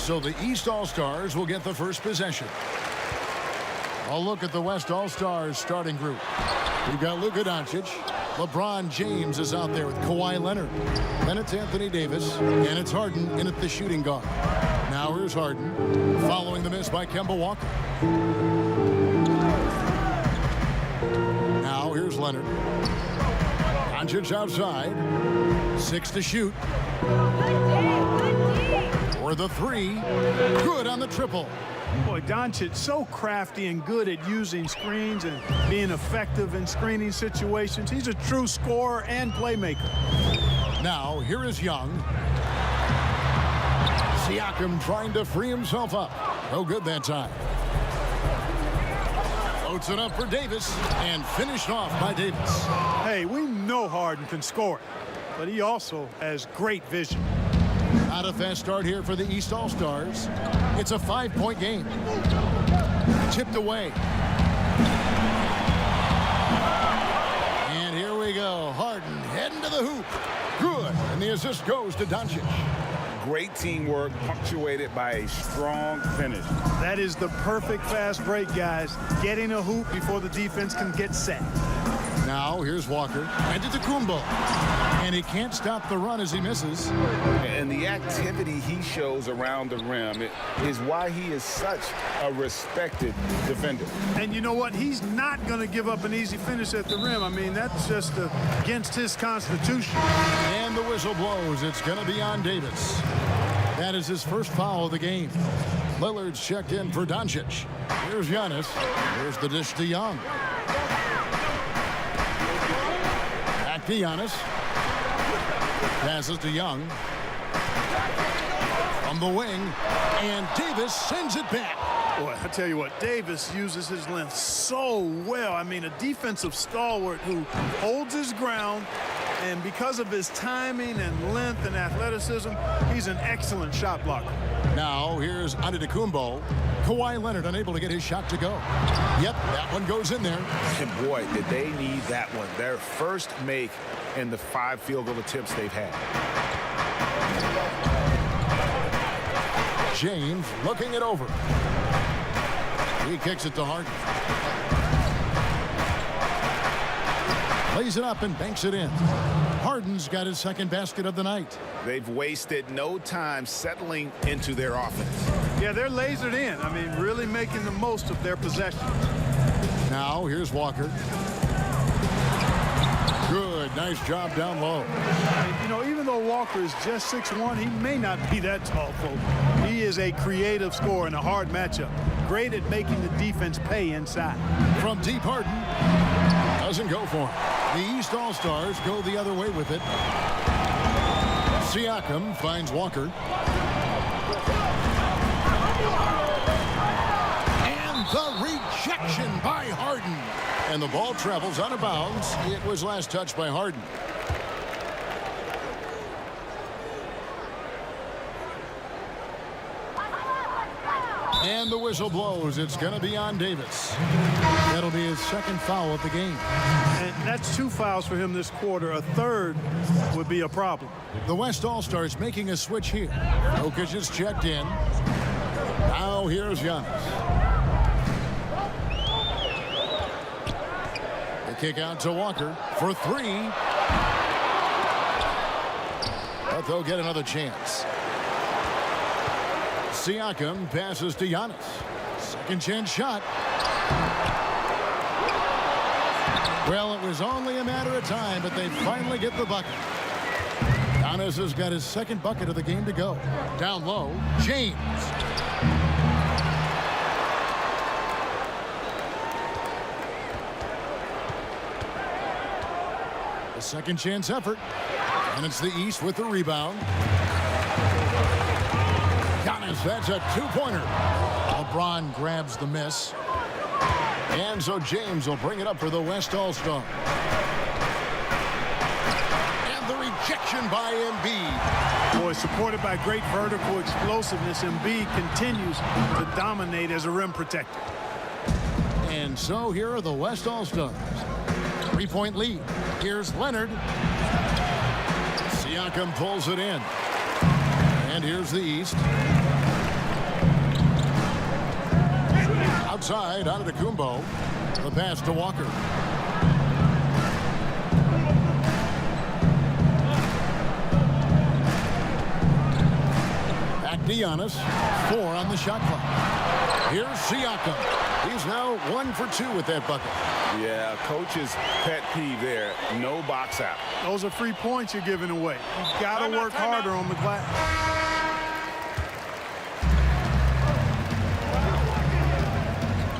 So the East All-Stars will get the first possession. A look at the West All-Stars starting group. We've got Luka Doncic. LeBron James is out there with Kawhi Leonard. Then it's Anthony Davis. And it's Harden in at the shooting guard. Now here's Harden, following the miss by Kemba Walker. Now here's Leonard. Doncic outside. 6 to shoot. For the 3. Good on the triple. Boy, Doncic so crafty and good at using screens and being effective in screening situations. He's a true scorer and playmaker. Now here is Young. Siakam trying to free himself up. No good that time. Floats it up for Davis and finished off by Davis. Hey, we know Harden can score, but he also has great vision. Not a fast start here for the East All-Stars. It's a 5-point game. Tipped away. And here we go. Harden heading to the hoop. Good. And the assist goes to Doncic. Great teamwork punctuated by a strong finish. That is the perfect fast break, guys. Getting a hoop before the defense can get set. Now here's Walker. Antetokounmpo. And he can't stop the run as he misses. And the activity he shows around the rim is why he is such a respected defender. And you know what? He's not going to give up an easy finish at the rim. I mean, that's just against his constitution. And the whistle blows. It's going to be on Davis. That is his first foul of the game. Lillard's checked in for Doncic. Here's Giannis. Here's the dish to Young. Back to Giannis. Passes to Young. From the wing. And Davis sends it back. Boy, I tell you what, Davis uses his length so well. I mean, a defensive stalwart who holds his ground. And because of his timing and length and athleticism, he's an excellent shot blocker. Now here's Antetokounmpo. Kawhi Leonard unable to get his shot to go. Yep, that one goes in there. And boy, did they need that one. Their first make in the 5 field goal attempts they've had. James looking it over. He kicks it to Harden. Lays it up and banks it in. Harden's got his second basket of the night. They've wasted no time settling into their offense. Yeah, they're lasered in. I mean, really making the most of their possession. Now here's Walker. Good, nice job down low. And, you know, even though Walker is just 6'1", he may not be that tall, folks. He is a creative scorer in a hard matchup. Great at making the defense pay inside. From deep, Harden doesn't go for it. The East All-Stars go the other way with it. Siakam finds Walker. And the rejection by Harden. And the ball travels out of bounds. It was last touched by Harden. And the whistle blows. It's going to be on Davis. That'll be his second foul of the game. And that's 2 fouls for him this quarter. A third would be a problem. The West All-Stars making a switch here. Jokic is checked in. Now here's Giannis. The kick out to Walker for 3. But they'll get another chance. Siakam passes to Giannis. Second chance shot. Well, it was only a matter of time, but they finally get the bucket. Giannis has got his second bucket of the game to go. Down low, James. A second chance effort. And it's the East with the rebound. Giannis, that's a 2-pointer. LeBron grabs the miss. And so James will bring it up for the West All-Star. And the rejection by Embiid. Boy, supported by great vertical explosiveness, Embiid continues to dominate as a rim protector. And so here are the West All-Stars. 3-point lead. Here's Leonard. Siakam pulls it in. And here's the East. Outside, Antetokounmpo. The pass to Walker. Back to Giannis. 4 on the shot clock. Here's Siakam. He's now 1 for 2 with that bucket. Yeah, coach's pet peeve there. No box out. Those are free points you're giving away. You've got to work harder on the glass.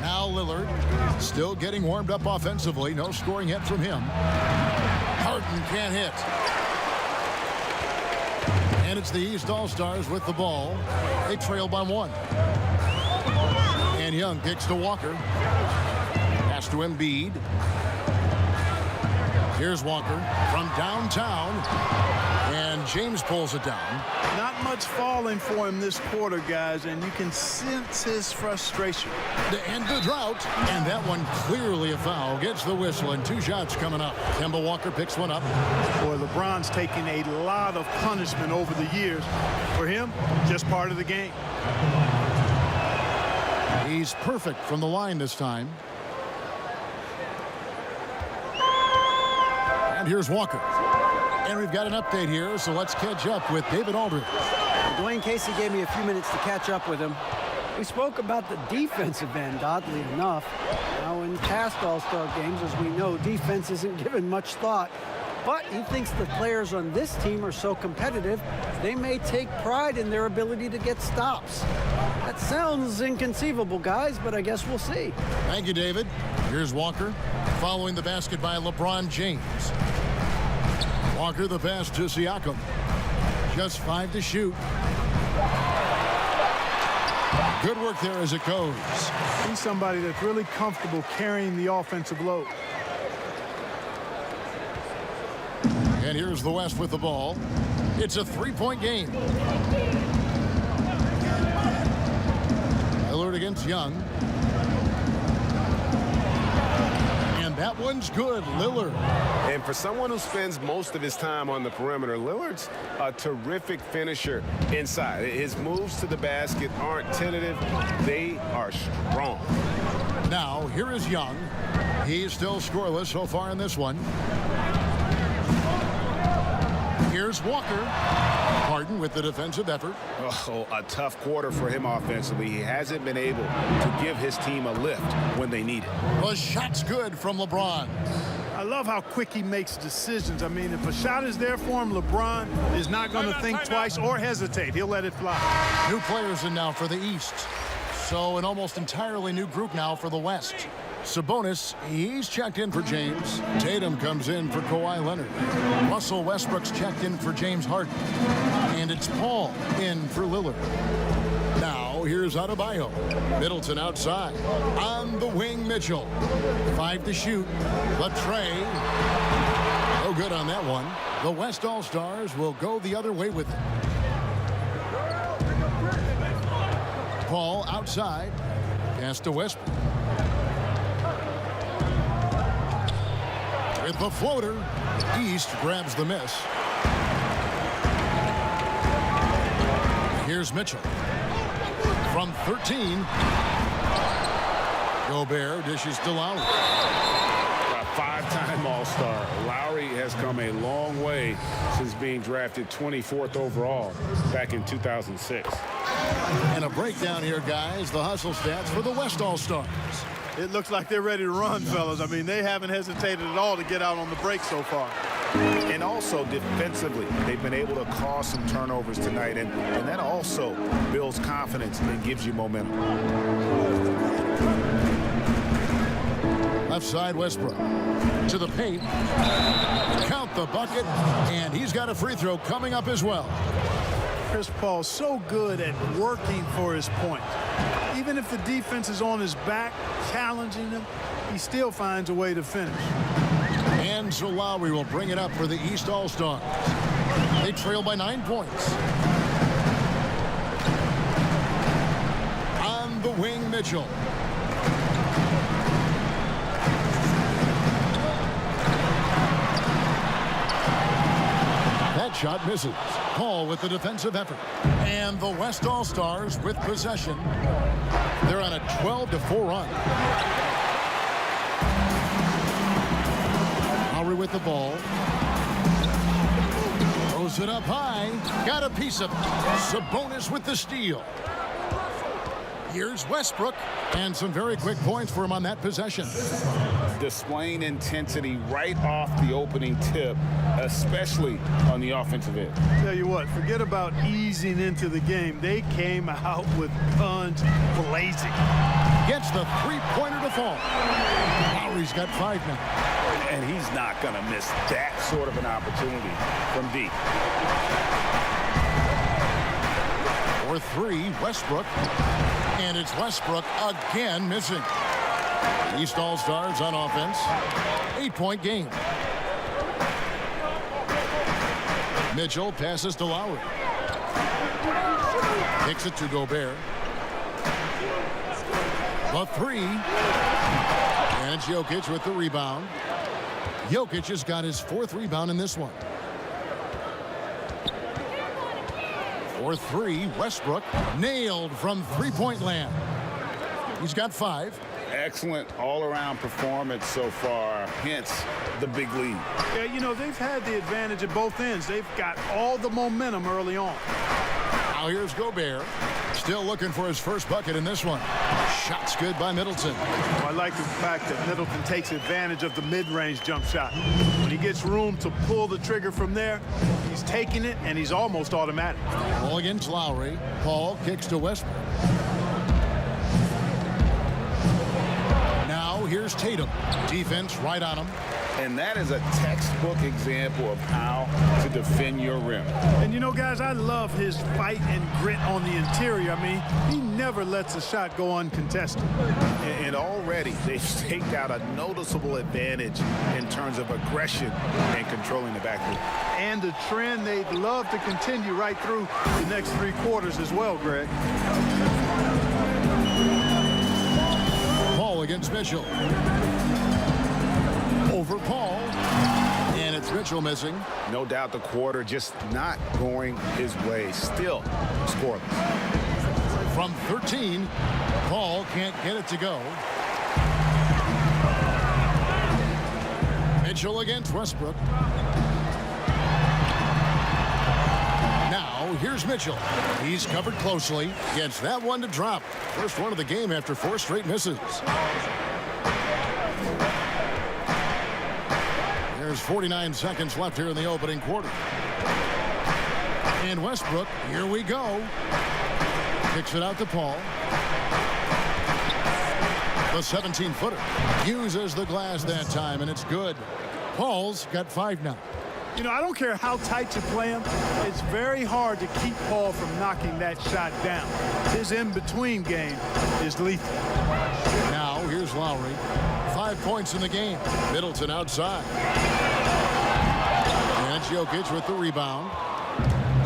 Now Lillard still getting warmed up offensively. No scoring yet from him. Harden can't hit. And it's the East All-Stars with the ball. They trail by 1. And Young kicks to Walker. Pass to Embiid. Here's Walker from downtown. And James pulls it down. Not much falling for him this quarter, guys, and you can sense his frustration. To end the drought. And that one clearly a foul. Gets the whistle, and 2 shots coming up. Kemba Walker picks one up. Boy, LeBron's taken a lot of punishment over the years. For him, just part of the game. He's perfect from the line this time. And here's Walker. And we've got an update here, so let's catch up with David Aldridge. Dwayne Casey gave me a few minutes to catch up with him. We spoke about the defensive end, oddly enough. Now, in past All-Star games, as we know, defense isn't given much thought. But he thinks the players on this team are so competitive, they may take pride in their ability to get stops. That sounds inconceivable, guys, but I guess we'll see. Thank you, David. Here's Walker following the basket by LeBron James. Walker the pass to Siakam. Just 5 to shoot. Good work there as it goes. He's somebody that's really comfortable carrying the offensive load. And here's the West with the ball. It's a 3-point game. Lillard against Young. And that one's good. Lillard. And for someone who spends most of his time on the perimeter, Lillard's a terrific finisher inside. His moves to the basket aren't tentative. They are strong. Now, here is Young. He's still scoreless so far in this one. Here's Walker. Harden with the defensive effort. Oh, a tough quarter for him offensively. He hasn't been able to give his team a lift when they need it. The shot's good from LeBron. I love how quick he makes decisions. I mean, if a shot is there for him, LeBron is not going to think twice or hesitate. He'll let it fly. New players in now for the East. So an almost entirely new group now for the West. Sabonis, he's checked in for James. Tatum comes in for Kawhi Leonard. Russell Westbrook's checked in for James Harden. And it's Paul in for Lillard. Now, here's Adebayo. Middleton outside. On the wing, Mitchell. 5 to shoot. Latrey. No good on that one. The West All-Stars will go the other way with it. Paul outside. Pass to Westbrook. With the floater, East grabs the miss. Here's Mitchell. From 13. Gobert dishes to Lowry. A 5-time All-Star. Lowry has come a long way since being drafted 24th overall back in 2006. And a breakdown here, guys. The hustle stats for the West All-Stars. It looks like they're ready to run, fellas. I mean, they haven't hesitated at all to get out on the break so far. And also defensively, they've been able to cause some turnovers tonight, and that also builds confidence and gives you momentum. Left side, Westbrook. To the paint. Count the bucket, and he's got a free throw coming up as well. Chris Paul's so good at working for his point. Even if the defense is on his back, challenging him, he still finds a way to finish. And so Lowry will bring it up for the East All-Stars. They trail by 9 points. On the wing, Mitchell. That shot misses. Paul with the defensive effort. And the West All-Stars with possession. They're on a 12-4 run. Lowry with the ball. Throws it up high. Got a piece of it. Sabonis with the steal. Here's Westbrook. And some very quick points for him on that possession. Displaying intensity right off the opening tip, especially on the offensive end. Tell you what, forget about easing into the game. They came out with guns blazing. Gets the three-pointer to fall. Lowry's got 5 now. And he's not going to miss that sort of an opportunity from deep. For 3, Westbrook. And it's Westbrook again missing. East All-Stars on offense. 8-point game. Mitchell passes to Lowry. Kicks it to Gobert. The 3. And it's Jokic with the rebound. Jokic has got his 4th rebound in this one. For 3, Westbrook nailed from three-point land. He's got 5. Excellent all-around performance so far, hence the big lead. Yeah, you know, they've had the advantage at both ends. They've got all the momentum early on. Now here's Gobert. Still looking for his first bucket in this one. Shot's good by Middleton. I like the fact that Middleton takes advantage of the mid-range jump shot. When he gets room to pull the trigger from there, he's taking it, and he's almost automatic. Ball against Lowry. Paul kicks to Westbrook. Now here's Tatum. Defense right on him. And that is a textbook example of how to defend your rim. And you know, guys, I love his fight and grit on the interior. I mean, he never lets a shot go uncontested. And already they've staked out a noticeable advantage in terms of aggression and controlling the backcourt. And a trend they'd love to continue right through the next 3 quarters as well, Greg. Paul against Mitchell. Over Paul. And it's Mitchell missing. No doubt the quarter just not going his way. Still scoreless. From 13, Paul can't get it to go. Mitchell against Westbrook. Now, here's Mitchell. He's covered closely. Gets that one to drop. First one of the game after 4 straight misses. There's 49 seconds left here in the opening quarter. And Westbrook, here we go. Kicks it out to Paul. The 17-footer uses the glass that time, and it's good. Paul's got 5 now. You know, I don't care how tight you play him. It's very hard to keep Paul from knocking that shot down. His in-between game is lethal. Now, here's Lowry. 5 points in the game. Middleton outside. And it's Jokic with the rebound.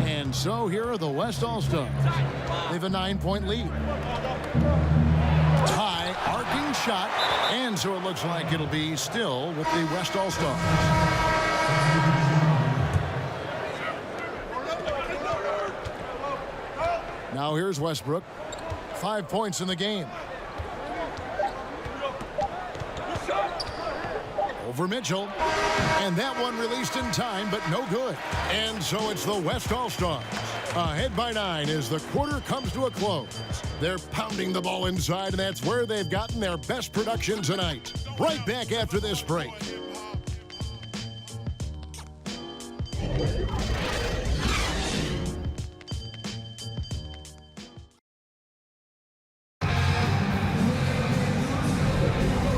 And so here are the West All-Stars. They have a 9-point lead. High arcing shot. And so it looks like it'll be still with the West All-Stars. Now here's Westbrook. 5 points in the game. Over Mitchell. And that one released in time, but no good. And so it's the West All-Stars. Ahead by 9 as the quarter comes to a close. They're pounding the ball inside, and that's where they've gotten their best production tonight. Right back after this break.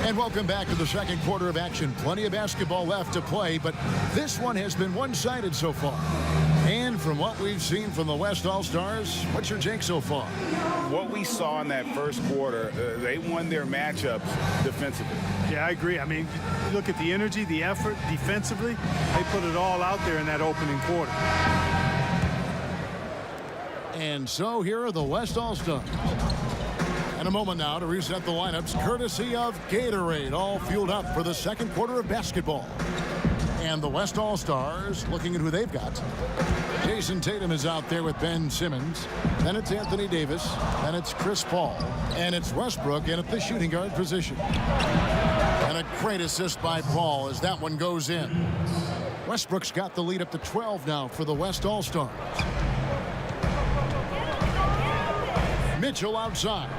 And welcome back to the second quarter of action. Plenty of basketball left to play, but this one has been one-sided so far. And from what we've seen from the West All-Stars, what's your take so far? What we saw in that first quarter, they won their matchups defensively. Yeah, I agree. I mean, you look at the energy, the effort defensively. They put it all out there in that opening quarter. And so here are the West All-Stars. And a moment now to reset the lineups courtesy of Gatorade, all fueled up for the second quarter of basketball. And the West All-Stars looking at who they've got. Jason Tatum is out there with Ben Simmons. Then it's Anthony Davis. Then it's Chris Paul. And it's Westbrook in at the shooting guard position. And a great assist by Paul as that one goes in. Westbrook's got the lead up to 12 now for the West All-Stars. Mitchell outside.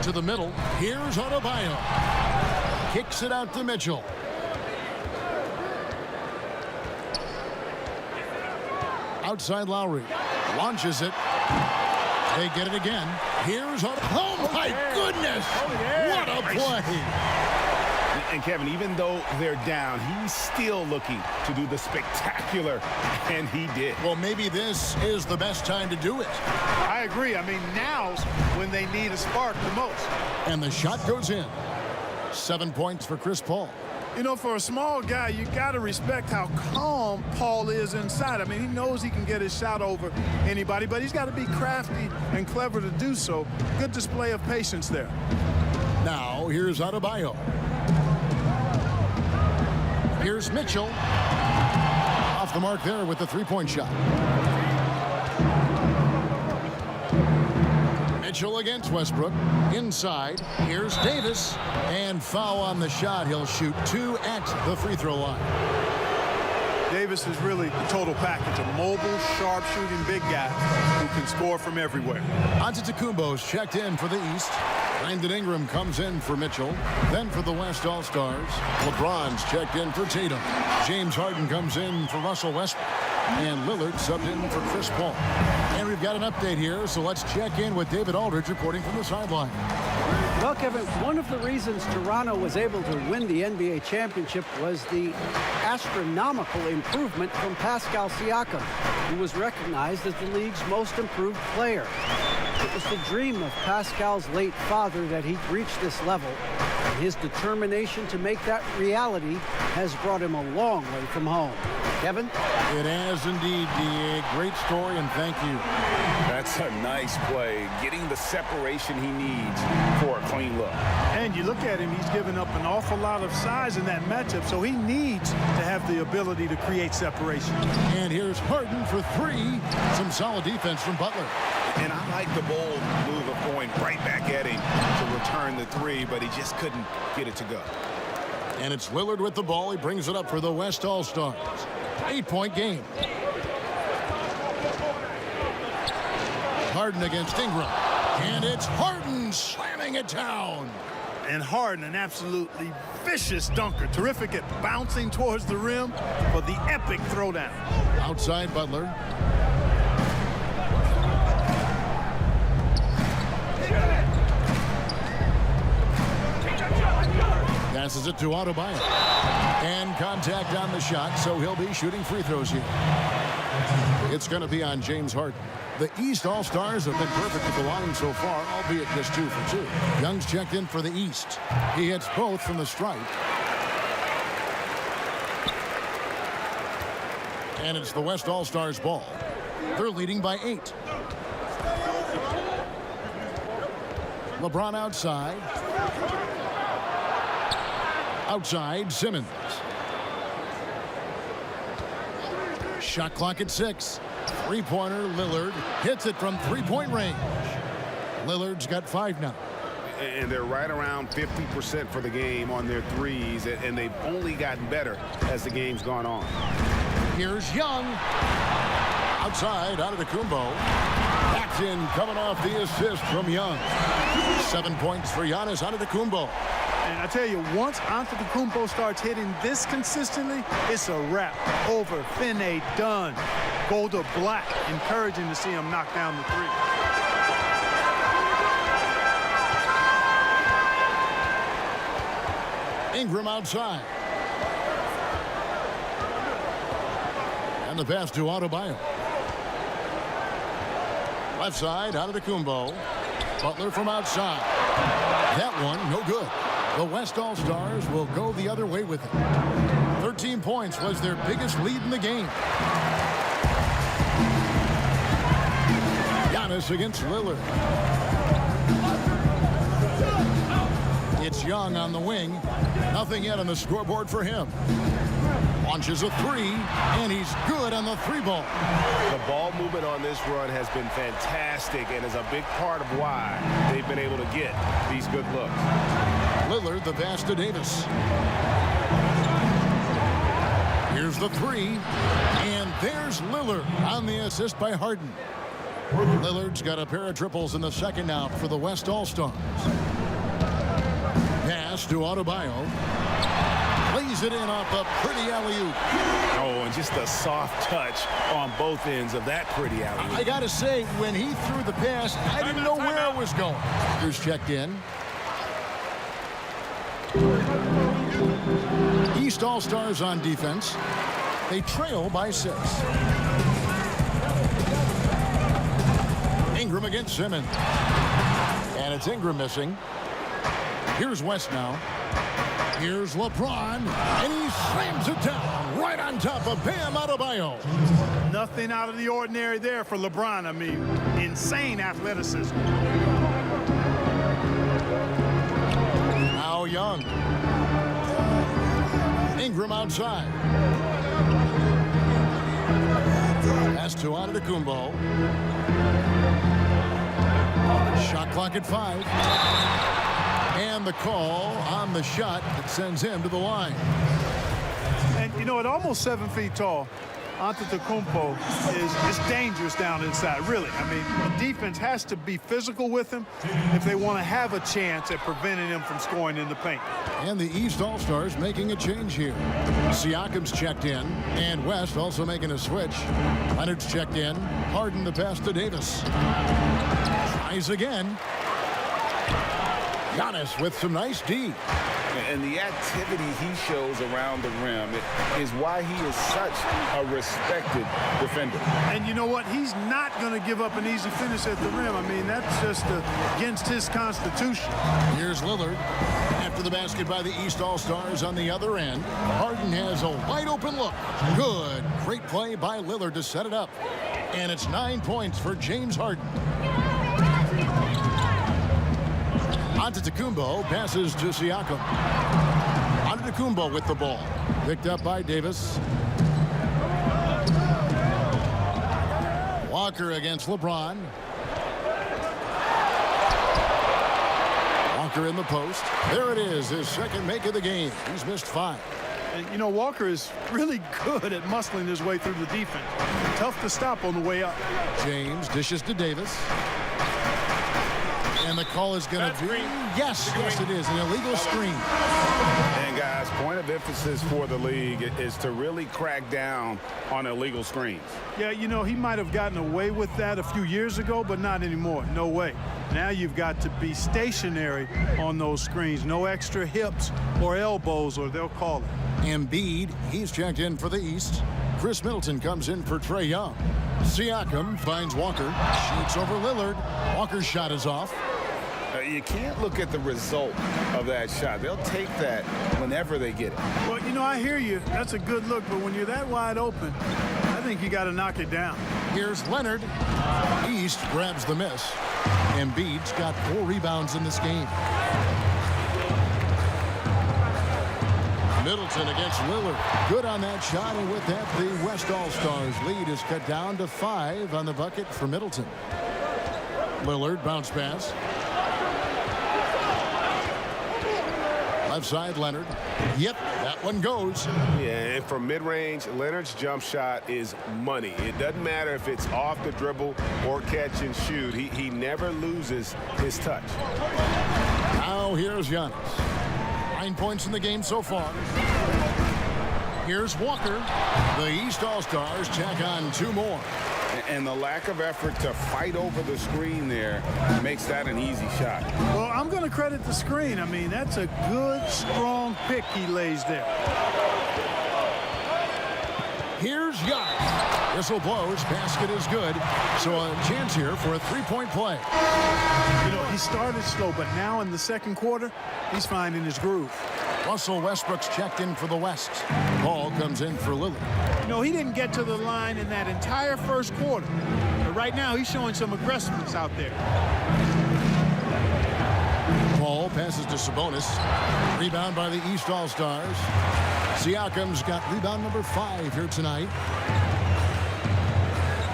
To the middle. Here's Adebayo. Kicks it out to Mitchell. Outside Lowry. Launches it. They get it again. Here's oh my goodness! What a play! And Kevin, even though they're down, he's still looking to do the spectacular, and he did. Well, maybe this is the best time to do it. I agree. I mean, now's when they need a spark the most. And the shot goes in. 7 points for Chris Paul. You know, for a small guy, you got to respect how calm Paul is inside. I mean, he knows he can get his shot over anybody, but he's got to be crafty and clever to do so. Good display of patience there. Now, here's Adebayo. Here's Mitchell. Off the mark there with the three-point shot. Mitchell against Westbrook. Inside. Here's Davis. And foul on the shot. He'll shoot 2 at the free throw line. Davis is really the total package. A mobile, sharp-shooting big guy who can score from everywhere. Antetokounmpo's checked in for the East. Brandon Ingram comes in for Mitchell. Then for the West All-Stars, LeBron's checked in for Tatum. James Harden comes in for Russell Westbrook. And Lillard subbed in for Chris Paul. And we've got an update here, so let's check in with David Aldridge reporting from the sideline. Well, Kevin, one of the reasons Toronto was able to win the NBA championship was the astronomical improvement from Pascal Siakam, who was recognized as the league's most improved player. It was the dream of Pascal's late father that he'd reach this level, and his determination to make that reality has brought him a long way from home. Kevin? It has indeed, D.A. Great story, and thank you. That's a nice play, getting the separation he needs for a clean look. And you look at him, he's given up an awful lot of size in that matchup, so he needs to have the ability to create separation. And here's Harden for 3. Some solid defense from Butler. And I like the bold move of going right back at him to return the 3, but he just couldn't get it to go. And it's Lillard with the ball. He brings it up for the West All-Stars. 8-point game. Harden against Ingram. And it's Harden slamming it down. And Harden, an absolutely vicious dunker. Terrific at bouncing towards the rim for the epic throwdown. Outside Butler. Passes it to Adebayo. And contact on the shot, so he'll be shooting free throws here. It's going to be on James Harden. The East All-Stars have been perfect at the line so far, albeit just 2 for 2. Young's checked in for the East. He hits both from the stripe. And it's the West All-Stars ball. They're leading by 8. LeBron outside. Outside, Simmons. Shot clock at 6. Three-pointer, Lillard hits it from three-point range. Lillard's got 5 now. And they're right around 50% for the game on their threes, and they've only gotten better as the game's gone on. Here's Young. Outside, Antetokounmpo. That's in, coming off the assist from Young. 7 points for Giannis Antetokounmpo. And I tell you, once Antetokounmpo starts hitting this consistently, it's a wrap. Over, finne, done. Gold to black. Encouraging to see him knock down the 3. Ingram outside. And the pass to Adebayo. Left side, Antetokounmpo. Butler from outside. That one, no good. The West All-Stars will go the other way with it. 13 points was their biggest lead in the game. Giannis against Lillard. It's Young on the wing. Nothing yet on the scoreboard for him. Launches a three, and he's good on the three ball. The ball movement on this run has been fantastic and is a big part of why they've been able to get these good looks. Lillard, the pass to Davis. Here's the three, and there's Lillard on the assist by Harden. Lillard's got a pair of triples in the second out for the West All-Stars. Pass to Adebayo. Plays it in off a pretty alley-oop. Oh, and just a soft touch on both ends of that pretty alley-oop. I got to say, when he threw the pass, I didn't know where it was going. Here's checked in. East All-Stars on defense. They trail by 6. Ingram against Simmons. And it's Ingram missing. Here's West now. Here's LeBron, and he slams it down right on top of Bam Adebayo. Nothing out of the ordinary there for LeBron. I mean, insane athleticism. Now Young. Ingram outside. Pass to Antetokounmpo. Shot clock at 5. And the call on the shot that sends him to the line. And, you know, at almost 7 feet tall, Antetokounmpo is dangerous down inside, really. I mean, the defense has to be physical with him if they want to have a chance at preventing him from scoring in the paint. And the East All-Stars making a change here. Siakam's checked in, and West also making a switch. Leonard's checked in. Harden the pass to Davis. Tries again. Giannis with some nice D. And the activity he shows around the rim is why he is such a respected defender. And you know what? He's not going to give up an easy finish at the rim. I mean, that's just against his constitution. Here's Lillard. After the basket by the East All-Stars on the other end, Harden has a wide open look. Good. Great play by Lillard to set it up. And it's 9 points for James Harden. Antetokounmpo passes to Siakam. Antetokounmpo with the ball. Picked up by Davis. Walker against LeBron. Walker in the post. There it is, his second make of the game. He's missed 5. And, you know, Walker is really good at muscling his way through the defense. Tough to stop on the way up. James dishes to Davis. And the call is going to be, yes, it is, an illegal screen. And guys, point of emphasis for the league is to really crack down on illegal screens. Yeah, you know, he might have gotten away with that a few years ago, but not anymore. No way. Now you've got to be stationary on those screens. No extra hips or elbows, or they'll call it. Embiid, he's checked in for the East. Chris Middleton comes in for Trae Young. Siakam finds Walker, shoots over Lillard. Walker's shot is off. You can't look at the result of that shot. They'll take that whenever they get it. Well, you know, I hear you. That's a good look, but when you're that wide open, I think you got to knock it down. Here's Leonard. East grabs the miss. Embiid's got 4 rebounds in this game. Middleton against Lillard. Good on that shot, and with that, the West All-Stars lead is cut down to 5 on the bucket for Middleton. Lillard, bounce pass. Left side, Leonard. Yep, that one goes. Yeah, and from mid-range, Leonard's jump shot is money. It doesn't matter if it's off the dribble or catch and shoot. He never loses his touch. Now here's Giannis. 9 points in the game so far. Here's Walker. The East All-Stars tack on 2 more. And the lack of effort to fight over the screen there makes that an easy shot. Well, I'm going to credit the screen. I mean, that's a good, strong pick he lays there. Here's Giannis. Whistle blows. Basket is good. So a chance here for a 3-point play. You know, he started slow, but now in the second quarter, he's finding his groove. Russell Westbrook's checked in for the West. Ball comes in for Lillard. You know, he didn't get to the line in that entire first quarter. But right now, he's showing some aggressiveness out there. Paul passes to Sabonis. Rebound by the East All-Stars. Siakam's got rebound number 5 here tonight.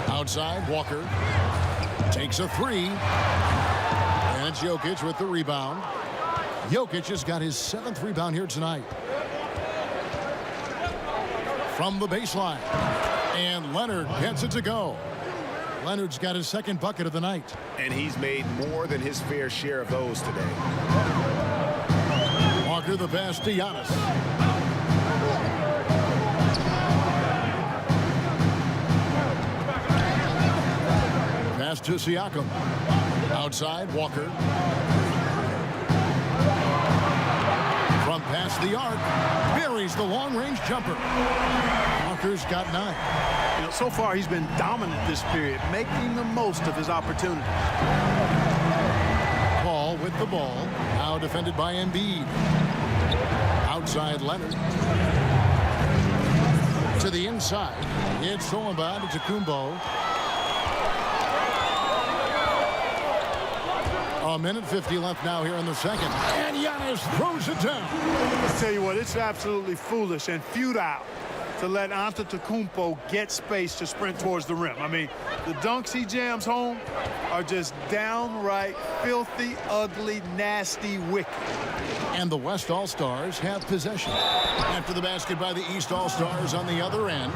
Outside, Walker takes a 3. And it's Jokic with the rebound. Jokic has got his 7th rebound here tonight. From the baseline. And Leonard gets it to go. Leonard's got his 2nd bucket of the night. And he's made more than his fair share of those today. Walker the pass to Giannis. Pass to Siakam. Outside, Walker. From past the arc. Buries the long-range jumper. Walker's got 9. You know, so far he's been dominant this period, making the most of his opportunity. Paul with the ball. Now defended by Embiid. Outside Leonard. To the inside. It's stolen by Antetokounmpo. A minute 50 left now here in the second. And Giannis throws it down. I'll tell you what, it's absolutely foolish and futile to let Antetokounmpo get space to sprint towards the rim. I mean, the dunks he jams home are just downright filthy, ugly, nasty, wicked. And the West All-Stars have possession. After the basket by the East All-Stars on the other end.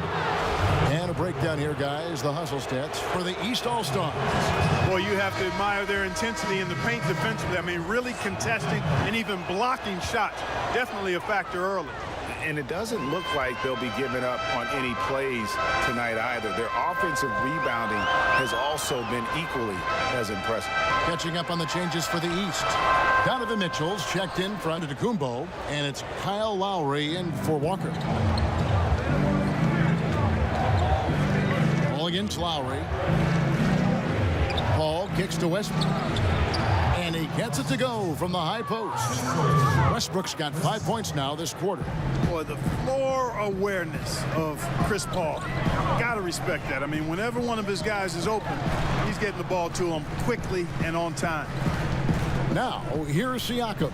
And a breakdown here, guys. The hustle stats for the East All-Stars. Well, you have to admire their intensity in the paint defensively. I mean, really contesting and even blocking shots. Definitely a factor early. And it doesn't look like they'll be giving up on any plays tonight either. Their offensive rebounding has also been equally as impressive. Catching up on the changes for the East. Donovan Mitchell's checked in for Antetokounmpo, and it's Kyle Lowry in for Walker. Ball against Lowry. Paul kicks to Westbrook. And he gets it to go from the high post. Westbrook's got 5 points now this quarter. Boy, the floor awareness of Chris Paul. Got to respect that. I mean, whenever one of his guys is open, he's getting the ball to him quickly and on time. Now, here's Siakam.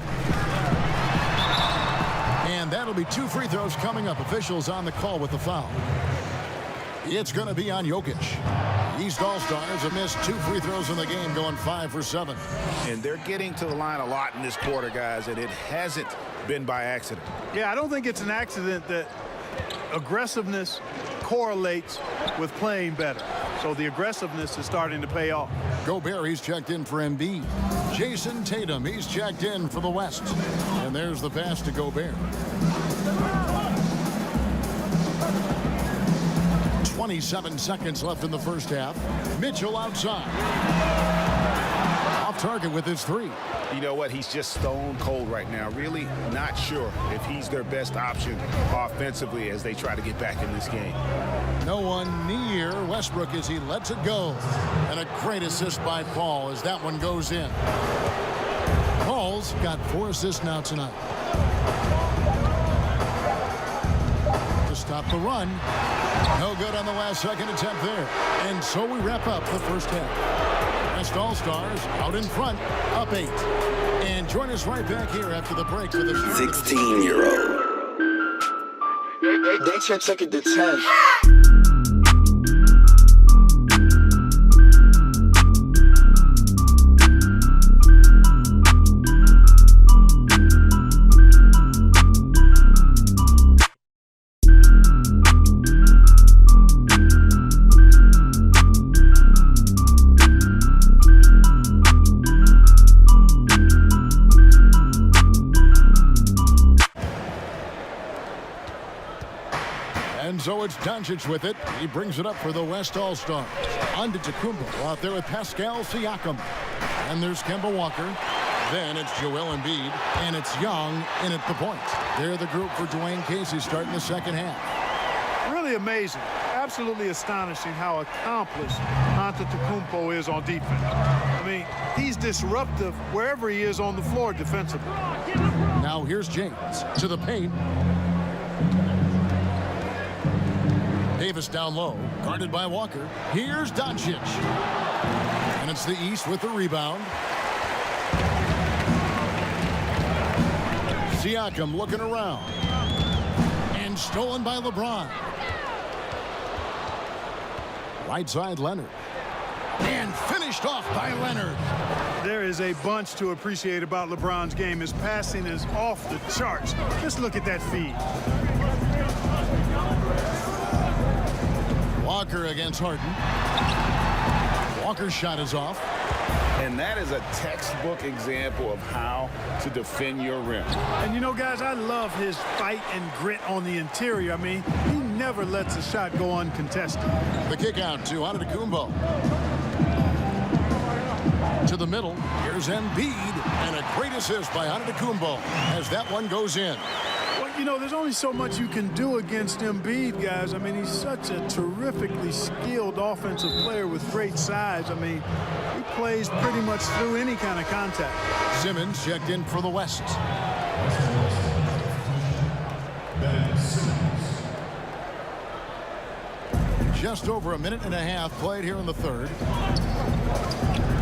And that'll be 2 free throws coming up. Officials on the call with the foul. It's going to be on Jokic. East All-Stars have missed 2 free throws in the game, going 5 for 7. And they're getting to the line a lot in this quarter, guys, and it hasn't been by accident. Yeah, I don't think it's an accident that aggressiveness correlates with playing better. So the aggressiveness is starting to pay off. Gobert, he's checked in for Embiid. Jason Tatum, he's checked in for the West. And there's the pass to Gobert. 27 seconds left in the first half. Mitchell outside. Off target with his 3. You know what? He's just stone cold right now. Really not sure if he's their best option offensively as they try to get back in this game. No one near Westbrook as he lets it go. And a great assist by Paul as that one goes in. Paul's got 4 assists now tonight. To stop the run. No good on the last second attempt there. And so we wrap up the first half. West All-Stars out in front, up 8. And join us right back here after the break for the 16-year-old. They check second to 10. So it's Doncic with it. He brings it up for the West All-Stars. Antetokounmpo out there with Pascal Siakam. And there's Kemba Walker. Then it's Joel Embiid. And it's Young in at the point. They're the group for Dwayne Casey starting the second half. Really amazing. Absolutely astonishing how accomplished Antetokounmpo is on defense. I mean, he's disruptive wherever he is on the floor defensively. Now here's James to the paint. Davis down low, guarded by Walker. Here's Doncic. And it's the East with the rebound. Siakam looking around. And stolen by LeBron. Right side Leonard. And finished off by Leonard. There is a bunch to appreciate about LeBron's game. His passing is off the charts. Just look at that feed. Walker against Harden. Walker's shot is off. And that is a textbook example of how to defend your rim. And, you know, guys, I love his fight and grit on the interior. I mean, he never lets a shot go uncontested. The kick out to Antetokounmpo. To the middle. Here's Embiid. And a great assist by Antetokounmpo as that one goes in. Well, you know, there's only so much you can do against Embiid, guys. I mean, he's such a terrifically skilled offensive player with great size. I mean, he plays pretty much through any kind of contact. Simmons checked in for the West. Just over a minute and a half played here in the third.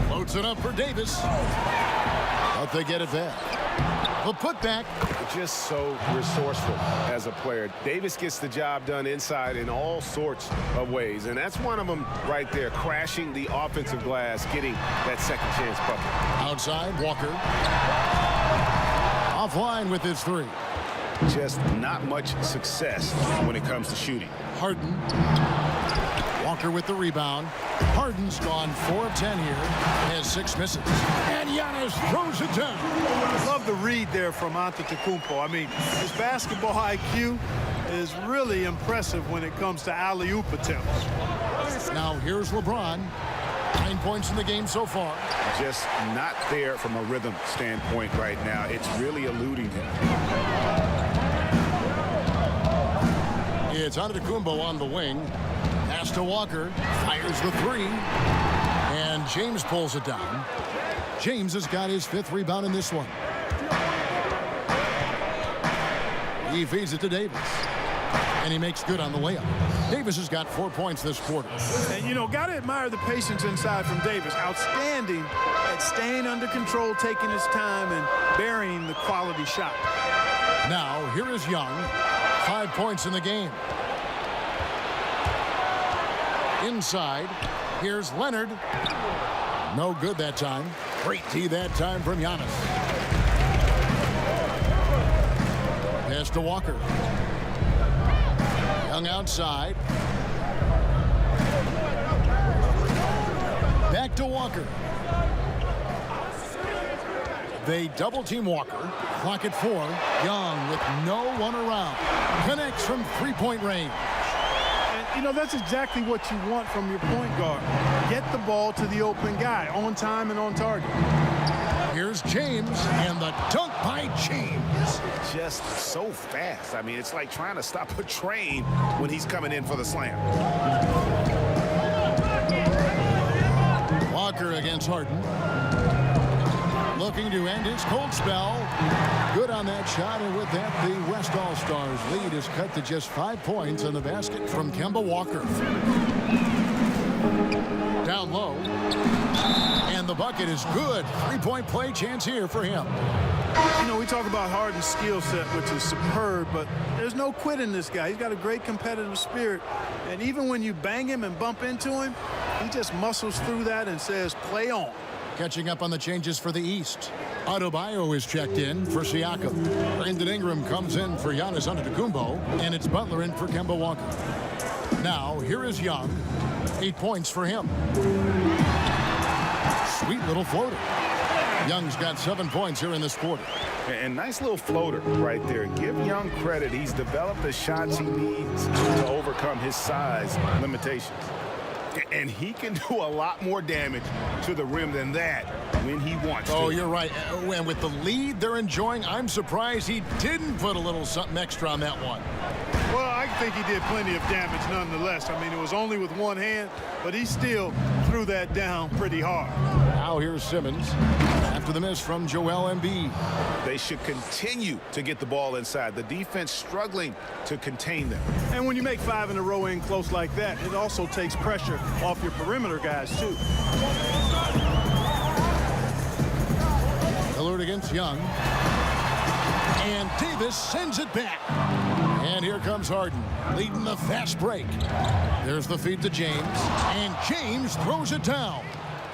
Loads it up for Davis. But they get it back. The putback. Just so resourceful as a player. Davis gets the job done inside in all sorts of ways, and that's one of them right there, crashing the offensive glass, getting that second chance bucket. Outside, Walker. Offline with his three. Just not much success when it comes to shooting. Harden. Walker with the rebound. Harden's gone 4 of 10 here. Has 6 misses. And Giannis throws it down. I love the read there from Antetokounmpo. I mean, his basketball IQ is really impressive when it comes to alley-oop attempts. Now here's LeBron. 9 points in the game so far. Just not there from a rhythm standpoint right now. It's really eluding him. It's Antetokounmpo on the wing. Pass to Walker. Fires the three. And James pulls it down. James has got his 5th rebound in this one. He feeds it to Davis. And he makes good on the layup. Davis has got 4 points this quarter. And, you know, got to admire the patience inside from Davis. Outstanding at staying under control, taking his time, and burying the quality shot. Now, here is Young. 5 points in the game. Inside, here's Leonard. No good that time. Great D that time from Giannis. Pass to Walker. Young outside. Back to Walker. They double-team Walker. Clock at 4. Young with no one around. Connects from three-point range. And, you know, that's exactly what you want from your point guard. Get the ball to the open guy on time and on target. Here's James, and the dunk by James. Just so fast. I mean, it's like trying to stop a train when he's coming in for the slam. Walker against Harden. Looking to end his cold spell. Good on that shot, and with that, the West All-Stars lead is cut to just 5 points in the basket from Kemba Walker. Down low. And the bucket is good. 3-point play chance here for him. You know, we talk about Harden's skill set, which is superb, but there's no quit in this guy. He's got a great competitive spirit. And even when you bang him and bump into him, he just muscles through that and says, play on. Catching up on the changes for the East. Adebayo is checked in for Siakam. Brandon Ingram comes in for Giannis Antetokounmpo, and it's Butler in for Kemba Walker. Now, here is Young. 8 points for him. Sweet little floater. Young's got 7 points here in this quarter. And nice little floater right there. Give Young credit. He's developed the shots he needs to overcome his size limitations. And he can do a lot more damage to the rim than that when he wants to. Oh, you're right. And with the lead they're enjoying, I'm surprised he didn't put a little something extra on that one. Well, I think he did plenty of damage nonetheless. I mean, it was only with one hand, but he still threw that down pretty hard. Now here's Simmons after the miss from Joel Embiid. They should continue to get the ball inside. The defense struggling to contain them. And when you make 5 in a row in close like that, it also takes pressure off your perimeter guys, too. Lillard against Young. And Davis sends it back. And here comes Harden, leading the fast break. There's the feed to James, and James throws it down.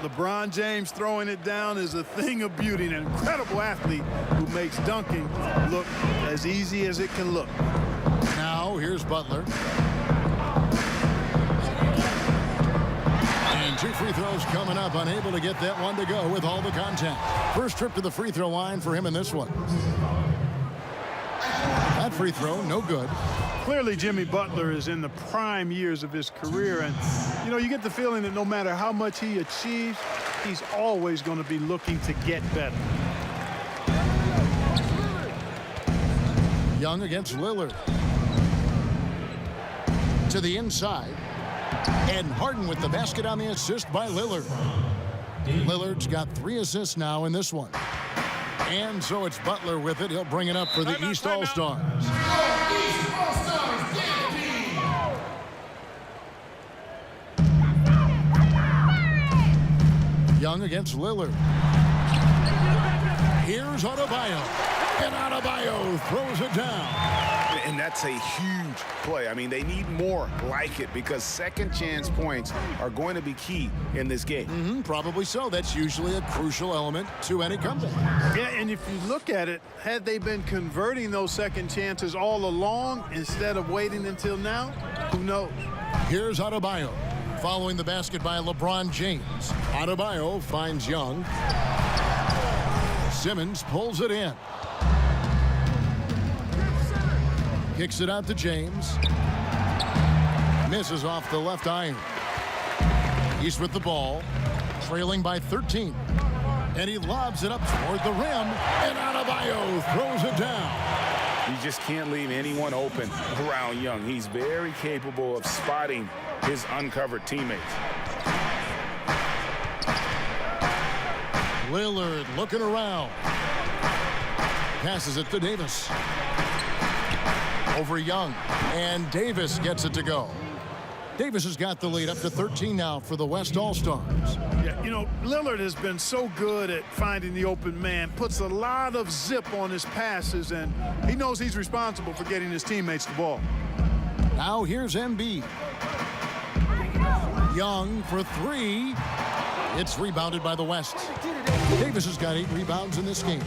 LeBron James throwing it down is a thing of beauty. An incredible athlete who makes dunking look as easy as it can look. Now here's Butler. And 2 free throws coming up, unable to get that one to go with all the contact. First trip to the free throw line for him in this one. That free throw, no good. Clearly, Jimmy Butler is in the prime years of his career, and you know, you get the feeling that no matter how much he achieves, he's always going to be looking to get better. Young against Lillard. To the inside. And Harden with the basket on the assist by Lillard. Lillard's got 3 assists now in this one. And so it's Butler with it. He'll bring it up for the East All-Stars. Young against Lillard. Here's Adebayo. And Adebayo throws it down. And that's a huge play. I mean, they need more like it because second chance points are going to be key in this game. Probably so. That's usually a crucial element to any comeback. Yeah, and if you look at it, had they been converting those second chances all along instead of waiting until now, who knows? Here's Adebayo. Following the basket by LeBron James. Adebayo finds Young. Simmons pulls it in. Kicks it out to James. Misses off the left iron. He's with the ball. Trailing by 13. And he lobs it up toward the rim. And Adebayo throws it down. You just can't leave anyone open around Young. He's very capable of spotting his uncovered teammates. Lillard looking around. Passes it to Davis. Over Young. And Davis gets it to go. Davis has got the lead up to 13 now for the West All-Stars. Yeah, you know, Lillard has been so good at finding the open man, puts a lot of zip on his passes, and he knows he's responsible for getting his teammates the ball. Now here's Embiid. Young for 3. It's rebounded by the West. Davis has got 8 rebounds in this game.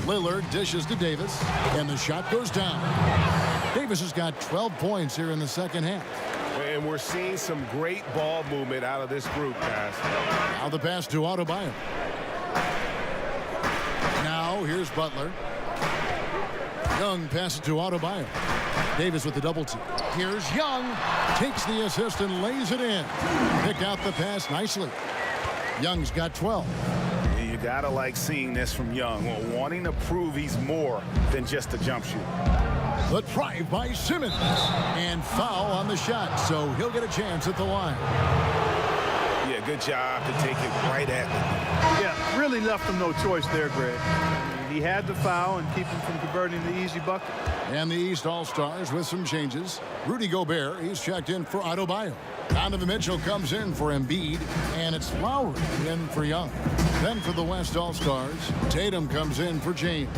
Lillard dishes to Davis, and the shot goes down. Davis has got 12 points here in the second half. And we're seeing some great ball movement out of this group, guys. Now the pass to Adebayo. Now here's Butler. Young passes to Adebayo. Davis with the double team. Here's Young. Takes the assist and lays it in. Pick out the pass nicely. Young's got 12. You gotta like seeing this from Young, wanting to prove he's more than just a jump shooter. The drive by Simmons. And foul on the shot, so he'll get a chance at the line. Yeah, good job to take it right at them. Yeah, really left him no choice there, Greg. I mean, he had to foul and keep him from converting the easy bucket. And the East All-Stars with some changes. Rudy Gobert, he's checked in for Adebayo. Donovan Mitchell comes in for Embiid, and it's Lowry in for Young. Then for the West All-Stars, Tatum comes in for James.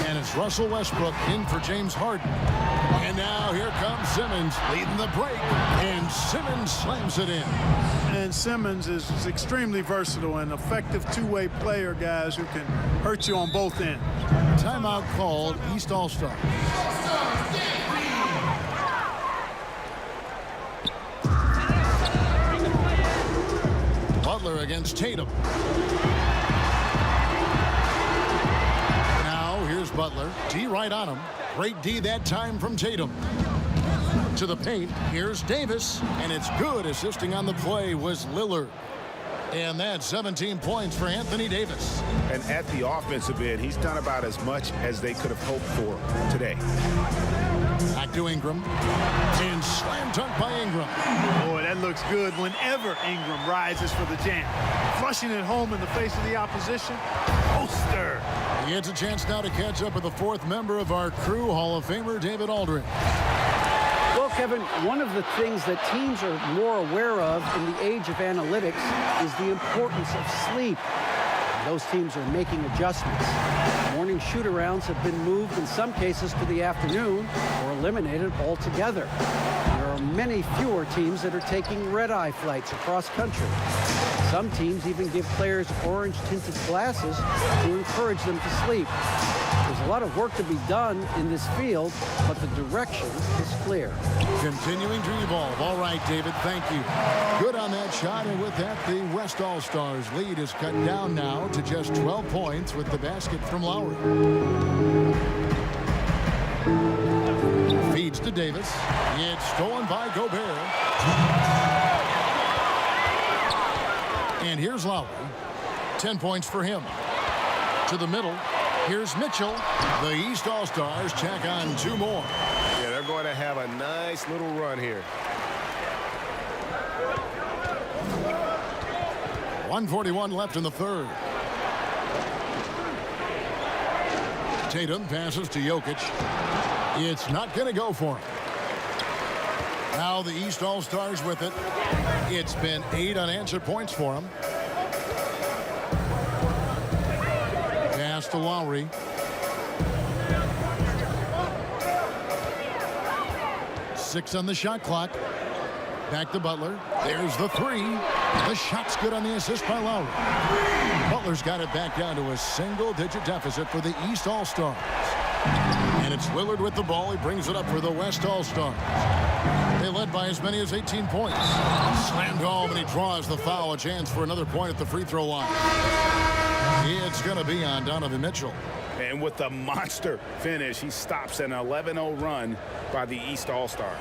And it's Russell Westbrook in for James Harden. And now here comes Simmons leading the break, and Simmons slams it in. And Simmons is extremely versatile and effective two-way player, guys, who can hurt you on both ends. Timeout called, East All-Stars. Butler against Tatum. Now here's Butler. D right on him. Great D that time from Tatum. To the paint. Here's Davis. And it's good. Assisting on the play was Lillard. And that's 17 points for Anthony Davis. And at the offensive end, he's done about as much as they could have hoped for today. Back to Ingram. And slam dunk by Ingram. Boy, that looks good whenever Ingram rises for the jam. Flushing it home in the face of the opposition. Poster. He gets a chance now to catch up with the 4th member of our crew, Hall of Famer David Aldridge. Well, Kevin, one of the things that teams are more aware of in the age of analytics is the importance of sleep. Those teams are making adjustments. Morning shoot-arounds have been moved in some cases to the afternoon or eliminated altogether. There are many fewer teams that are taking red-eye flights across country. Some teams even give players orange-tinted glasses to encourage them to sleep. There's a lot of work to be done in this field, but the direction is clear. Continuing to evolve. All right, David, thank you. Good on that shot, and with that, the West All-Stars lead is cut down now to just 12 points with the basket from Lowry. Feeds to Davis. It's stolen by Gobert. And here's Lowry. 10 points for him. To the middle. Here's Mitchell. The East All-Stars check on 2 more. Yeah, they're going to have a nice little run here. 1:41 left in the third. Tatum passes to Jokic. It's not going to go for him. Now the East All-Stars with it. It's been 8 unanswered points for him. Pass to Lowry. Six on the shot clock. Back to Butler. There's the 3. The shot's good on the assist by Lowry. Butler's got it back down to a single-digit deficit for the East All-Stars. And it's Lillard with the ball. He brings it up for the West All-Stars. They led by as many as 18 points. Slammed home, and he draws the foul. A chance for another point at the free throw line. It's going to be on Donovan Mitchell. And with the monster finish, he stops an 11-0 run by the East All-Stars.